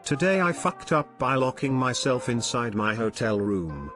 Today I fucked up by locking myself inside my hotel room.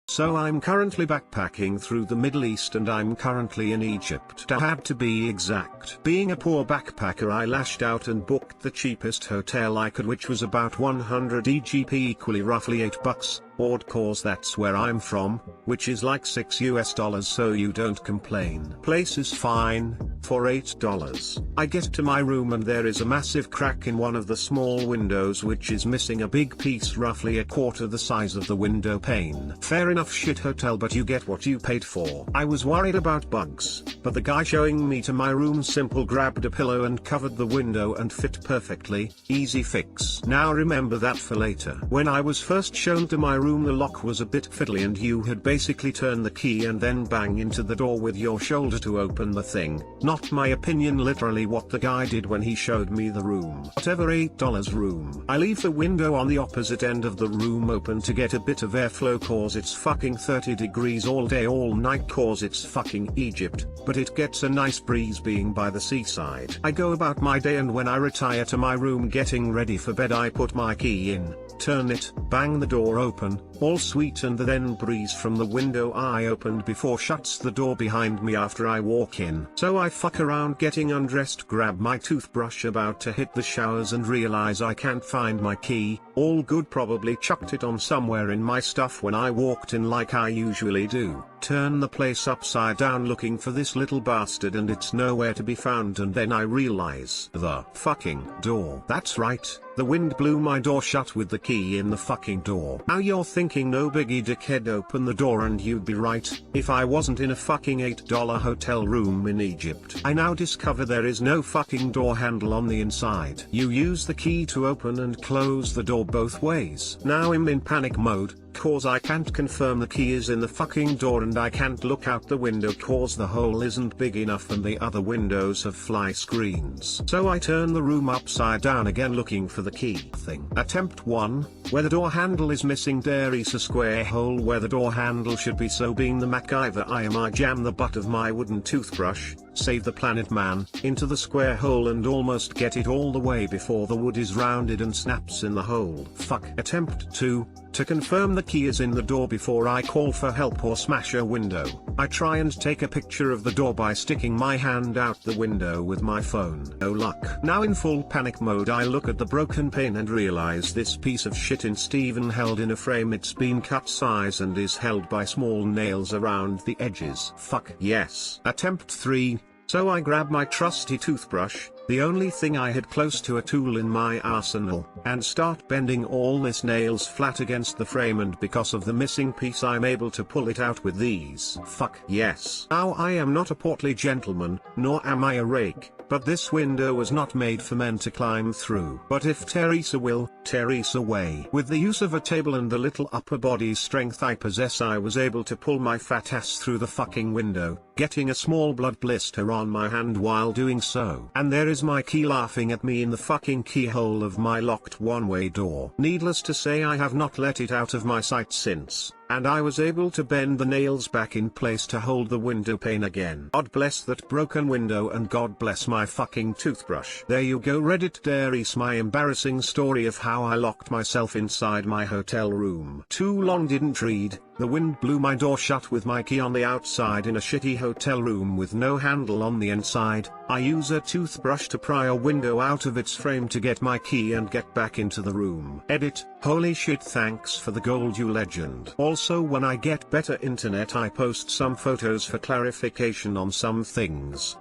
So I'm currently backpacking through the Middle East and I'm currently in Egypt. I had to be exact. Being a poor backpacker, I lashed out and booked the cheapest hotel I could, which was about 100 EGP, equally roughly $8 odd, cause that's where I'm from, which is like $6 so you don't complain. Place is fine, for $8. I get to my room and there is a massive crack in one of the small windows which is missing a big piece roughly a quarter the size of the window pane. Fair enough, shit hotel, but you get what you paid for. I was worried about bugs, but the guy showing me to my room simple grabbed a pillow and covered the window and fit perfectly. Easy fix. Now remember that for later. When I was first shown to my room, the lock was a bit fiddly and you had basically turn the key and then bang into the door with your shoulder to open the thing. Not my opinion, literally what the guy did when he showed me the room. Whatever, $8 room. I leave the window on the opposite end of the room open to get a bit of airflow cause it's fucking 30 degrees all day all night cause it's fucking Egypt, but it gets a nice breeze being by the seaside. I go about my day and when I retire to my room getting ready for bed, I put my key in, turn it, bang the door open, all sweet, and the then breeze from the window I opened before shuts the door behind me after I walk in. So I fuck around getting undressed, grab my toothbrush about to hit the showers and realize I can't find my key. All good, probably chucked it on somewhere in my stuff when I walked in like I usually do. Turn the place upside down looking for this little bastard and it's nowhere to be found, and then I realize the fucking door. That's right, the wind blew my door shut with the key in the fucking door. Now you're thinking no biggie dickhead, open the door, and you'd be right, if I wasn't in a fucking $8 hotel room in Egypt. I now discover there is no fucking door handle on the inside. You use the key to open and close the door both ways. Now I'm in panic mode, cause I can't confirm the key is in the fucking door and I can't look out the window cause the hole isn't big enough and the other windows have fly screens. So I turn the room upside down again looking for the key thing. Attempt 1, where the door handle is missing, there is a square hole where the door handle should be, so being the MacGyver I jam the butt of my wooden toothbrush, save the planet man, into the square hole and almost get it all the way before the wood is rounded and snaps in the hole. Fuck. Attempt 2, to confirm the key is in the door before I call for help or smash a window, I try and take a picture of the door by sticking my hand out the window with my phone. No luck. Now in full panic mode I look at the broken pane and realize this piece of shit is even held in a frame. It's been cut size and is held by small nails around the edges. Fuck yes. Attempt 3, so I grab my trusty toothbrush, the only thing I had close to a tool in my arsenal, and start bending all this nails flat against the frame, and because of the missing piece I'm able to pull it out with these. Fuck yes. Now I am not a portly gentleman, nor am I a rake, but this window was not made for men to climb through. But if Teresa will, Teresa way. With the use of a table and the little upper body strength I possess, I was able to pull my fat ass through the fucking window, getting a small blood blister on my hand while doing so. And there is my key laughing at me in the fucking keyhole of my locked one-way door. Needless to say, I have not let it out of my sight since, and I was able to bend the nails back in place to hold the window pane again. God bless that broken window and God bless my fucking toothbrush. There you go, Reddit. There is my embarrassing story of how I locked myself inside my hotel room. Too long, didn't read. The wind blew my door shut with my key on the outside in a shitty hotel room with no handle on the inside. I use a toothbrush to pry a window out of its frame to get my key and get back into the room. Edit. Holy shit, thanks for the gold, you legend. Also, when I get better internet I post some photos for clarification on some things.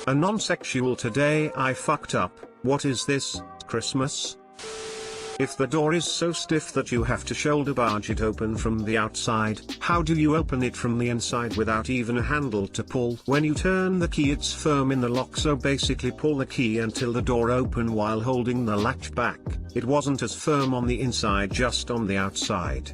A non-sexual. Today I fucked up. What is this, Christmas? If the door is so stiff that you have to shoulder barge it open from the outside, how do you open it from the inside without even a handle to pull? When you turn the key it's firm in the lock, so basically pull the key until the door open while holding the latch back. It wasn't as firm on the inside, just on the outside.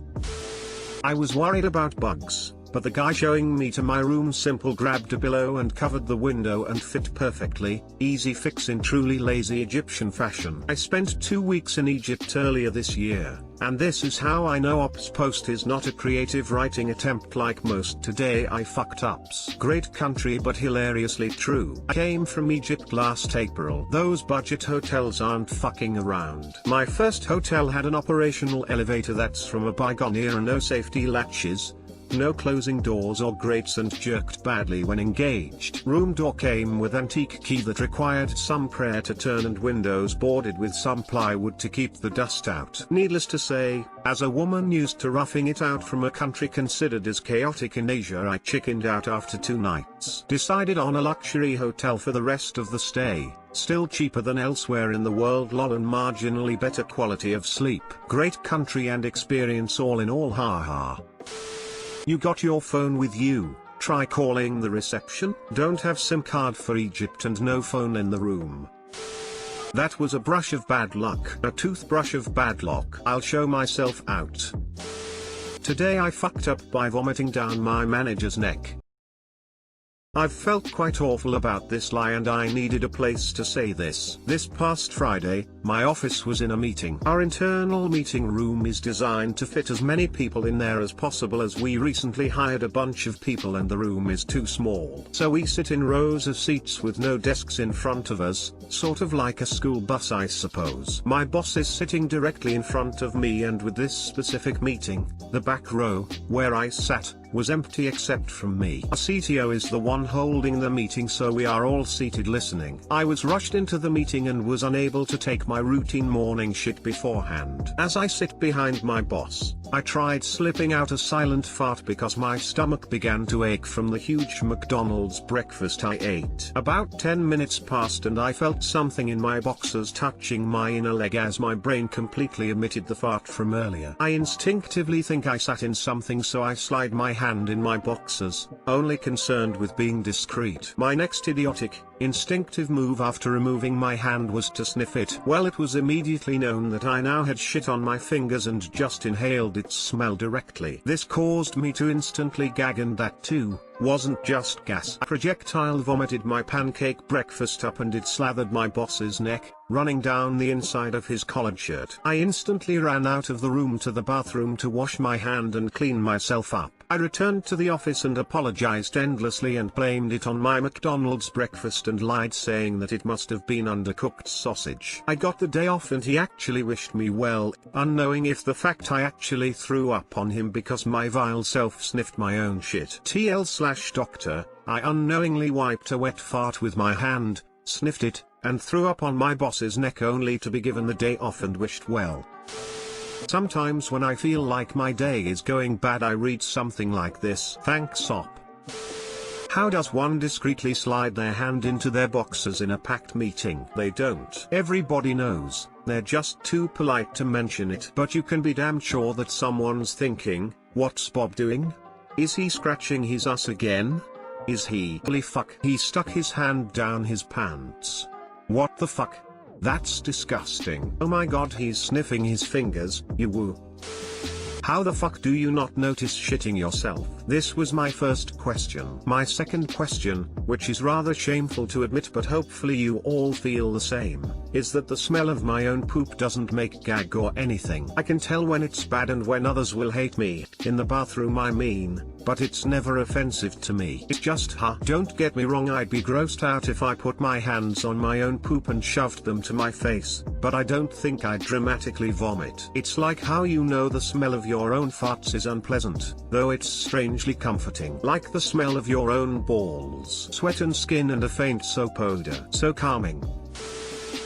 I was worried about bugs, but the guy showing me to my room simple grabbed a pillow and covered the window and fit perfectly. Easy fix in truly lazy Egyptian fashion. I spent 2 weeks in Egypt earlier this year, and this is how I know Ops Post is not a creative writing attempt like most today I fucked ups. Great country but hilariously true. I came from Egypt last April. Those budget hotels aren't fucking around. My first hotel had an operational elevator that's from a bygone era, no safety latches, no closing doors or grates, and jerked badly when engaged. Room door came with antique key that required some prayer to turn, and windows boarded with some plywood to keep the dust out. Needless to say, as a woman used to roughing it out from a country considered as chaotic in Asia, I chickened out after 2 nights. Decided on a luxury hotel for the rest of the stay. Still cheaper than elsewhere in the world lol, and marginally better quality of sleep. Great country and experience all in all, haha. You got your phone with you? Try calling the reception. Don't have SIM card for Egypt and no phone in the room. That was a brush of bad luck. A toothbrush of bad luck. I'll show myself out. Today I fucked up by vomiting down my manager's neck. I've felt quite awful about this lie and I needed a place to say this. This past Friday, my office was in a meeting. Our internal meeting room is designed to fit as many people in there as possible, as we recently hired a bunch of people and the room is too small. So we sit in rows of seats with no desks in front of us, sort of like a school bus I suppose. My boss is sitting directly in front of me, and with this specific meeting, the back row, where I sat, was empty except from me. Our CTO is the one holding the meeting, so we are all seated listening. I was rushed into the meeting and was unable to take my routine morning shit beforehand. As I sit behind my boss, I tried slipping out a silent fart because my stomach began to ache from the huge McDonald's breakfast I ate. About 10 minutes passed and I felt something in my boxers touching my inner leg as my brain completely omitted the fart from earlier. I instinctively think I sat in something, so I slide my hand in my boxers, only concerned with being discreet. My next idiotic, instinctive move after removing my hand was to sniff it. Well, it was immediately known that I now had shit on my fingers and just inhaled its smell directly. This caused me to instantly gag, and that too wasn't just gas. I projectile vomited my pancake breakfast up and it slathered my boss's neck, running down the inside of his collared shirt. I instantly ran out of the room to the bathroom to wash my hand and clean myself up. I returned to the office and apologized endlessly and blamed it on my McDonald's breakfast and lied, saying that it must have been undercooked sausage. I got the day off and he actually wished me well, unknowing if the fact I actually threw up on him because my vile self sniffed my own shit. TL/doctor, I unknowingly wiped a wet fart with my hand, sniffed it, and threw up on my boss's neck only to be given the day off and wished well. Sometimes when I feel like my day is going bad, I read something like this. Thanks op. How does one discreetly slide their hand into their boxers in a packed meeting? They don't. Everybody knows, they're just too polite to mention it. But you can be damn sure that someone's thinking, what's Bob doing? Is he scratching his ass again? Is he? Holy fuck. He stuck his hand down his pants. What the fuck? That's disgusting. Oh my god, he's sniffing his fingers, you woo. How the fuck do you not notice shitting yourself? This was my first question. My second question, which is rather shameful to admit but hopefully you all feel the same, is that the smell of my own poop doesn't make gag or anything. I can tell when it's bad and when others will hate me, in the bathroom I mean, but it's never offensive to me. It's just Don't get me wrong, I'd be grossed out if I put my hands on my own poop and shoved them to my face, but I don't think I'd dramatically vomit. It's like how you know the smell of your own farts is unpleasant, though it's strangely comforting. Like the smell of your own balls, sweat and skin and a faint soap odor. So calming.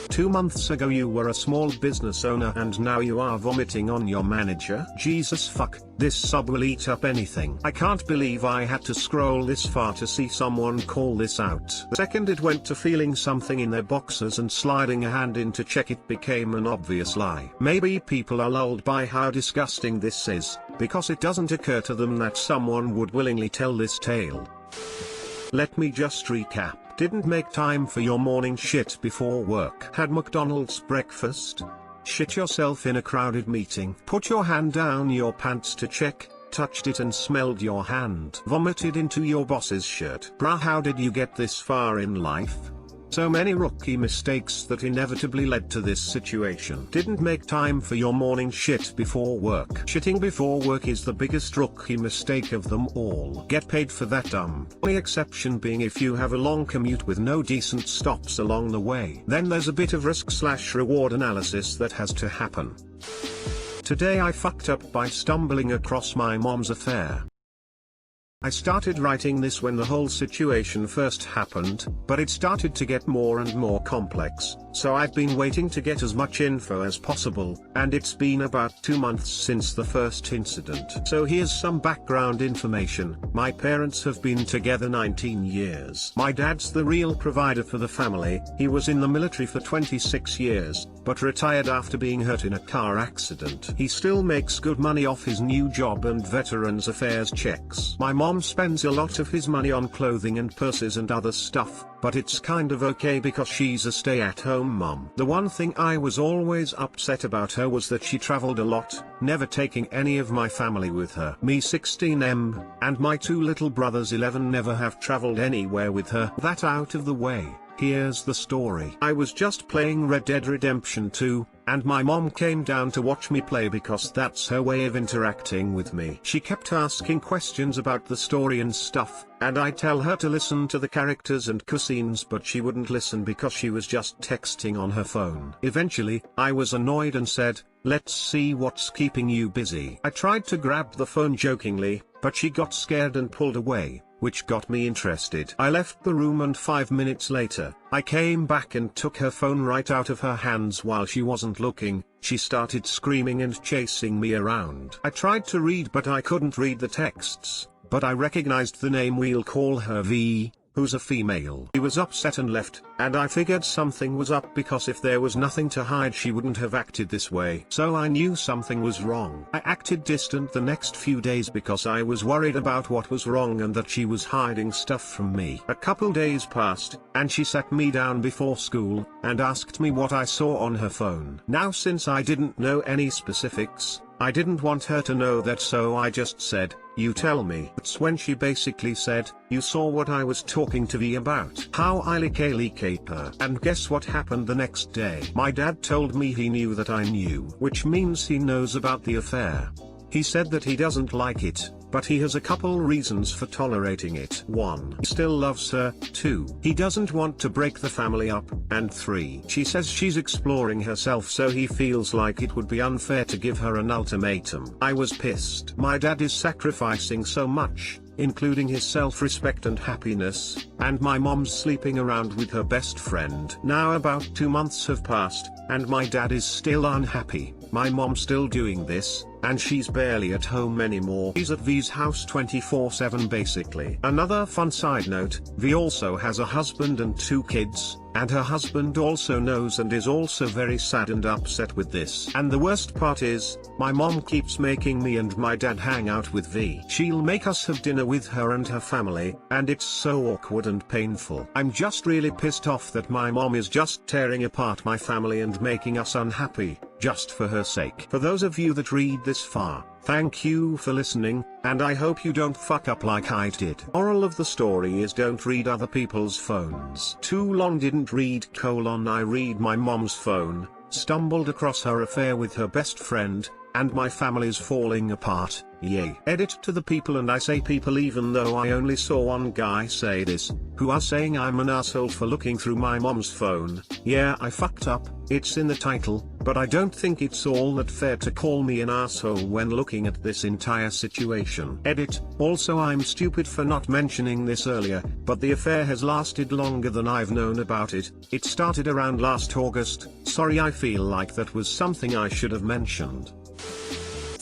2 months ago you were a small business owner and now you are vomiting on your manager? Jesus fuck, this sub will eat up anything. I can't believe I had to scroll this far to see someone call this out. The second it went to feeling something in their boxers and sliding a hand in to check, it became an obvious lie. Maybe people are lulled by how disgusting this is, because it doesn't occur to them that someone would willingly tell this tale. Let me just recap. Didn't make time for your morning shit before work. Had McDonald's breakfast. Shit yourself in a crowded meeting. Put your hand down your pants to check. touched it and smelled your hand. Vomited into your boss's shirt. Bruh, how did you get this far in life? So many rookie mistakes that inevitably led to this situation. Didn't make time for your morning shit before work. Shitting before work is the biggest rookie mistake of them all. Get paid for that dumb. Only exception being if you have a long commute with no decent stops along the way. Then there's a bit of risk/reward analysis that has to happen. Today I fucked up by stumbling across my mom's affair. I started writing this when the whole situation first happened, but it started to get more and more complex, so I've been waiting to get as much info as possible, and it's been about 2 months since the first incident. So here's some background information. My parents have been together 19 years. My dad's the real provider for the family. He was in the military for 26 years, but retired after being hurt in a car accident. He still makes good money off his new job and Veterans Affairs checks. My mom spends a lot of his money on clothing and purses and other stuff, but it's kind of okay because she's a stay-at-home mom. The one thing I was always upset about her was that she traveled a lot, never taking any of my family with her. Me 16M, and my 2 little brothers 11 never have traveled anywhere with her. That out of the way, here's the story. I was just playing Red Dead Redemption 2, and my mom came down to watch me play because that's her way of interacting with me. She kept asking questions about the story and stuff, and I tell her to listen to the characters and cutscenes, but she wouldn't listen because she was just texting on her phone. Eventually, I was annoyed and said, "Let's see what's keeping you busy." I tried to grab the phone jokingly, but she got scared and pulled away, which got me interested. I left the room and 5 minutes later, I came back and took her phone right out of her hands while she wasn't looking. She started screaming and chasing me around. I tried to read but I couldn't read the texts, but I recognized the name. We'll call her V, who's a female. She was upset and left, and I figured something was up because if there was nothing to hide she wouldn't have acted this way. So I knew something was wrong. I acted distant the next few days because I was worried about what was wrong and that she was hiding stuff from me. A couple days passed, and she sat me down before school, and asked me what I saw on her phone. Now since I didn't know any specifics, I didn't want her to know that, so I just said, "You tell me." That's when she basically said, "You saw what I was talking to V about." How I lick her. And guess what happened the next day? My dad told me he knew that I knew, which means he knows about the affair. He said that he doesn't like it, but he has a couple reasons for tolerating it. 1. He still loves her. 2. He doesn't want to break the family up. And 3. She says she's exploring herself, so he feels like it would be unfair to give her an ultimatum. I was pissed. My dad is sacrificing so much, including his self-respect and happiness, and my mom's sleeping around with her best friend. Now about 2 months have passed, and my dad is still unhappy. My mom's still doing this, and she's barely at home anymore. He's at V's house 24/7 basically. Another fun side note, V also has a husband and 2 kids, and her husband also knows and is also very sad and upset with this. And the worst part is, my mom keeps making me and my dad hang out with V. She'll make us have dinner with her and her family, and it's so awkward and painful. I'm just really pissed off that my mom is just tearing apart my family and making us unhappy, just for her sake. For those of you that read this far, thank you for listening, and I hope you don't fuck up like I did. Moral of the story is don't read other people's phones. Too long didn't read : I read my mom's phone, stumbled across her affair with her best friend, and my family's falling apart. Yay. Edit to the people, and I say people even though I only saw one guy say this, who are saying I'm an asshole for looking through my mom's phone. Yeah, I fucked up, it's in the title, but I don't think it's all that fair to call me an asshole when looking at this entire situation. Edit. Also, I'm stupid for not mentioning this earlier, but the affair has lasted longer than I've known about it. It started around last August. Sorry, I feel like that was something I should have mentioned.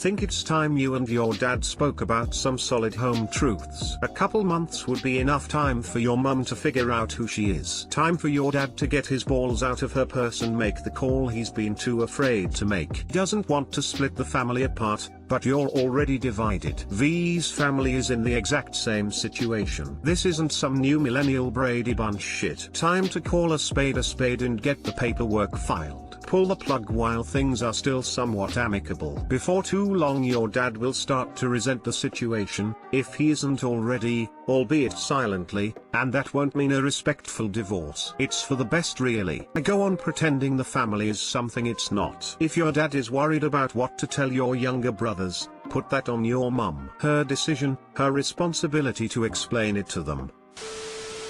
Think it's time you and your dad spoke about some solid home truths. A couple months would be enough time for your mum to figure out who she is. Time for your dad to get his balls out of her purse and make the call he's been too afraid to make. He doesn't want to split the family apart, but you're already divided. V's family is in the exact same situation. This isn't some new millennial Brady Bunch shit. Time to call a spade and get the paperwork filed. pull the plug while things are still somewhat amicable. Before too long your dad will start to resent the situation, if he isn't already, albeit silently, and that won't mean a respectful divorce. It's for the best really. I go on pretending the family is something it's not. If your dad is worried about what to tell your younger brothers, put that on your mum. Her decision, her responsibility to explain it to them.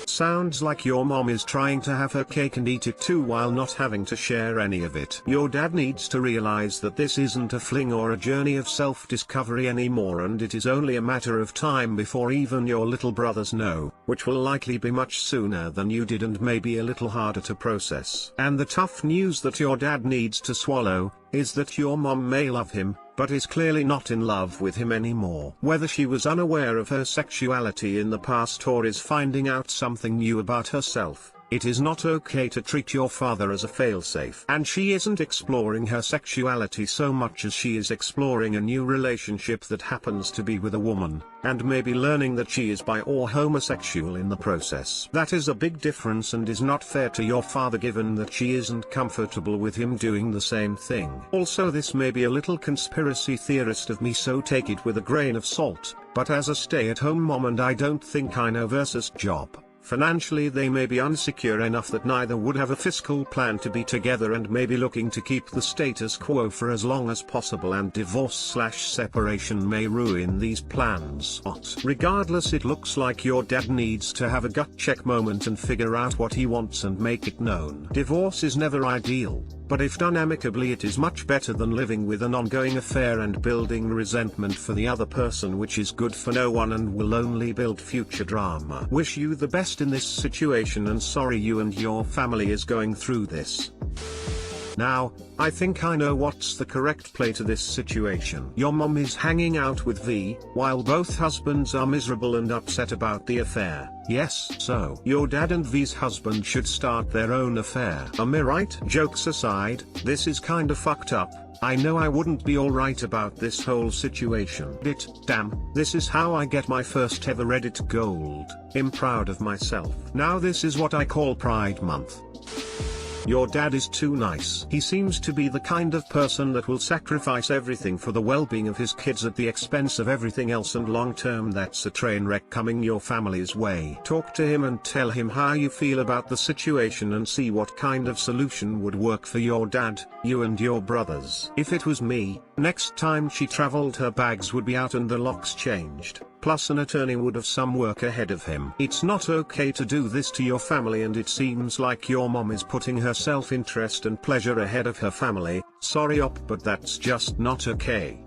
Sounds like your mom is trying to have her cake and eat it too while not having to share any of it. Your dad needs to realize that this isn't a fling or a journey of self-discovery anymore, and it is only a matter of time before even your little brothers know, which will likely be much sooner than you did and maybe a little harder to process. And the tough news that your dad needs to swallow is that your mom may love him, but is clearly not in love with him anymore. Whether she was unaware of her sexuality in the past or is finding out something new about herself, it is not okay to treat your father as a failsafe. And she isn't exploring her sexuality so much as she is exploring a new relationship that happens to be with a woman, and maybe learning that she is bi or homosexual in the process. That is a big difference and is not fair to your father given that she isn't comfortable with him doing the same thing. Also, this may be a little conspiracy theorist of me, so take it with a grain of salt, but as a stay-at-home mom and I don't think I know versus job, financially they may be unsecure enough that neither would have a fiscal plan to be together and may be looking to keep the status quo for as long as possible, and divorce/separation may ruin these plans. Regardless, it looks like your dad needs to have a gut check moment and figure out what he wants and make it known. Divorce is never ideal, but if done amicably it is much better than living with an ongoing affair and building resentment for the other person, which is good for no one and will only build future drama. Wish you the best in this situation and sorry you and your family is going through this. Now, I think I know what's the correct play to this situation. Your mom is hanging out with V, while both husbands are miserable and upset about the affair. Yes, so your dad and V's husband should start their own affair. Am I right? Jokes aside, this is kinda fucked up. I know I wouldn't be alright about this whole situation. Damn, this is how I get my first ever Reddit gold. I'm proud of myself. Now this is what I call Pride Month. Your dad is too nice. He seems to be the kind of person that will sacrifice everything for the well-being of his kids at the expense of everything else, and long-term that's a train wreck coming your family's way. Talk to him and tell him how you feel about the situation and see what kind of solution would work for your dad, you and your brothers. If it was me, next time she traveled her bags would be out and the locks changed. Plus an attorney would have some work ahead of him. It's not okay to do this to your family, and it seems like your mom is putting her self-interest and pleasure ahead of her family. Sorry op, but that's just not okay.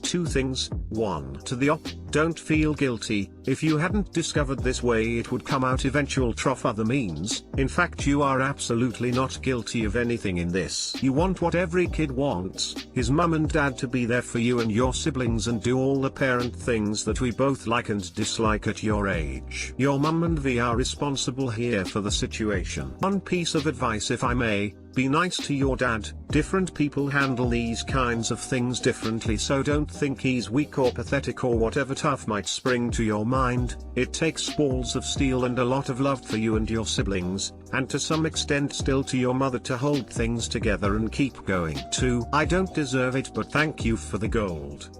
Two things. 1. To the op, don't feel guilty. If you hadn't discovered this way it would come out eventual trough other means. In fact, you are absolutely not guilty of anything in this. You want what every kid wants, his mum and dad to be there for you and your siblings and do all the parent things that we both like and dislike at your age. Your mum and V are responsible here for the situation. One piece of advice, if I may: be nice to your dad. Different people handle these kinds of things differently, so don't think he's weak or pathetic or whatever tough might spring to your mind. It takes balls of steel and a lot of love for you and your siblings, and to some extent still to your mother, to hold things together and keep going. 2. I don't deserve it, but thank you for the gold.